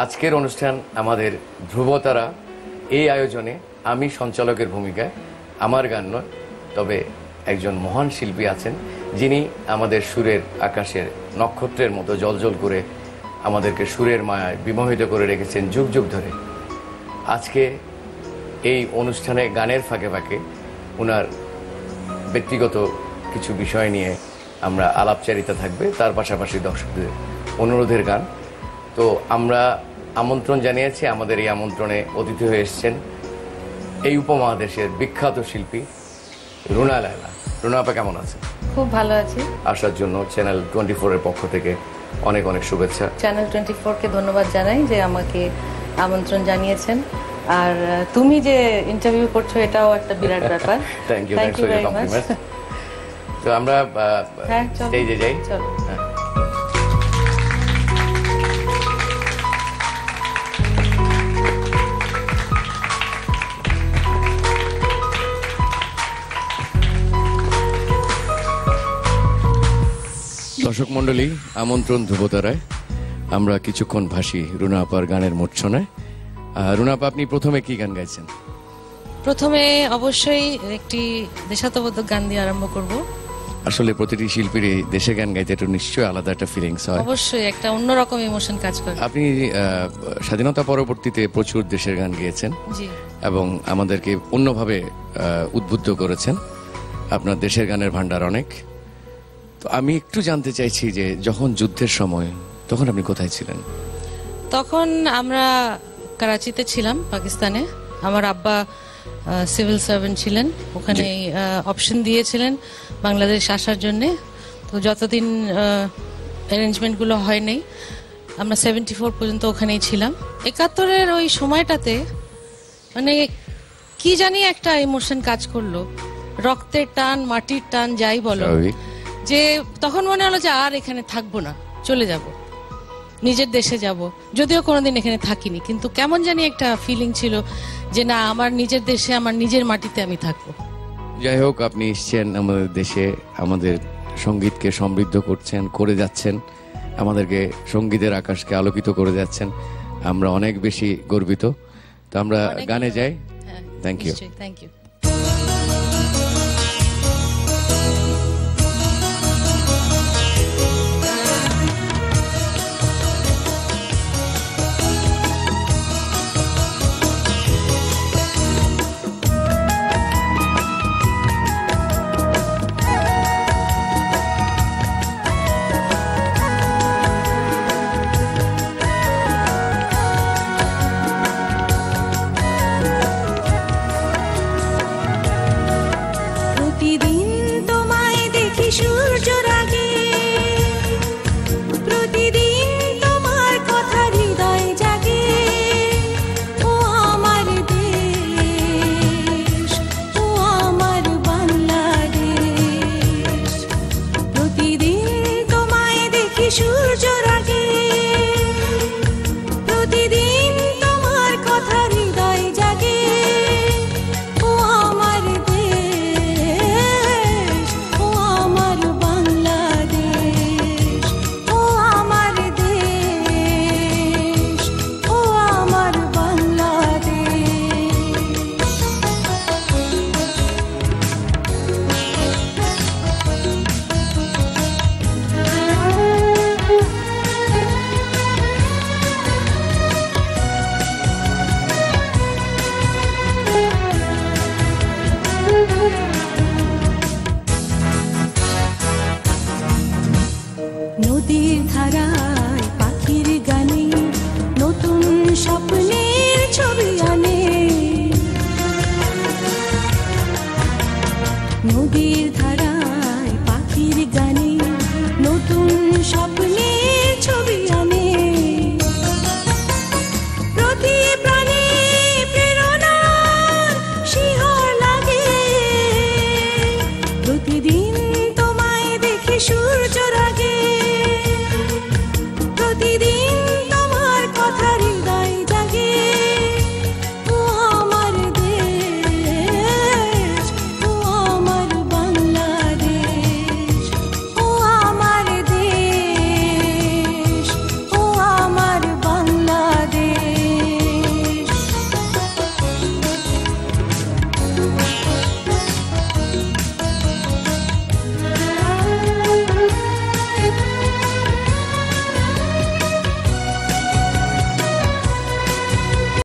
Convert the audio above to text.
আজকের অনুষ্ঠান আমাদের ধ্রুবতারা এই আয়োজনে আমি সঞ্চালকের ভূমিকায়, আমার গান নয়, তবে একজন মহান শিল্পী আছেন যিনি আমাদের সুরের আকাশের নক্ষত্রের মতো জ্বলজ্বল করে আমাদেরকে সুরের মায়ায় বিমোহিত করে রেখেছেন যুগ যুগ ধরে। আজকে এই অনুষ্ঠানে গানের ফাঁকে ফাঁকে ওনার ব্যক্তিগত কিছু বিষয় নিয়ে আমরা আলাপচারিতা থাকবে, তার পাশাপাশি দর্শকদের অনুরোধের গান। তো আমরা আমন্ত্রণ জানিয়েছি, আমাদের এই আমন্ত্রণে অতিথি হয়ে এসছেন এই উপমহাদেশের বিখ্যাত শিল্পী রুনা লায়লা। রুনা আপা কেমন আছেন? খুব ভালো আছি। আসার জন্য চ্যানেল 24 এর পক্ষ থেকে অনেক অনেক শুভেচ্ছা। চ্যানেল 24-কে ধন্যবাদ জানাই যে আমাকে আমন্ত্রণ জানিয়েছেন। আর তুমি যে ইন্টারভিউ করছো এটাও একটা বিরাট ব্যাপার। Thank you for your compliment. তো আমরা স্টেজে যাই। চলো। দর্শক মন্ডলী, আমন্ত্রণ ধ্রুবতারায়। আমরা কিছুক্ষণ ভাসি রুনা আপার গানের মূর্ছনায়। রুনা আপা, আপনি প্রথমে কি গান গাইছেন? প্রথমে অবশ্যই একটি দেশাত্মবোধক গান দিয়ে আরম্ভ করব। আসলে প্রতিটি শিল্পীর দেশে গান গাইতে একটু নিশ্চয়ই আলাদা একটা ফিলিংস হয়। অবশ্যই একটা অন্যরকম ইমোশন কাজ করে। আপনি স্বাধীনতা পরবর্তীতে প্রচুর দেশের গান গেয়েছেন জি, এবং আমাদেরকে অন্যভাবে উদ্বুদ্ধ করেছেন। আপনার দেশের গানের ভান্ডার অনেক। তো আমি একটু জানতে চাইছি যে যখন যুদ্ধের সময়, তখন আপনি কোথায় ছিলেন? তখন আমরা করাচিতে ছিলাম, পাকিস্তানে। আমার আব্বা সিভিল সার্ভেন্ট ছিলেন, ওখানে অপশন দিয়েছিলেন বাংলাদেশ আসার জন্যে। তো যতদিন অ্যারেঞ্জমেন্টগুলো হয়নি, আমরা 74 পর্যন্ত ওখানেই ছিলাম। 71-এর ওই সময়টাতে মানে কি জানি একটা ইমোশন কাজ করলো, রক্তের টান, মাটির টান, যাই বলো, যে তখন মনে হলো যে আর এখানে থাকবো না, চলে যাব, নিজের দেশে যাব। যদিও কোনোদিন এখানে থাকিনি, কিন্তু কেমন জানি একটা ফিলিং ছিল যে না, আমার নিজের দেশে, আমার নিজের মাটিতে আমি থাকবো। যাই হোক, আপনি এসছেন আমাদের দেশে, আমাদের সঙ্গীতকে সমৃদ্ধ করছেন, করে যাচ্ছেন, আমাদেরকে সঙ্গীতের আকাশকে আলোকিত করে যাচ্ছেন। আমরা অনেক বেশি গর্বিত। তো আমরা গানে যাই। হ্যাঁ, থ্যাংক ইউ। Thank you.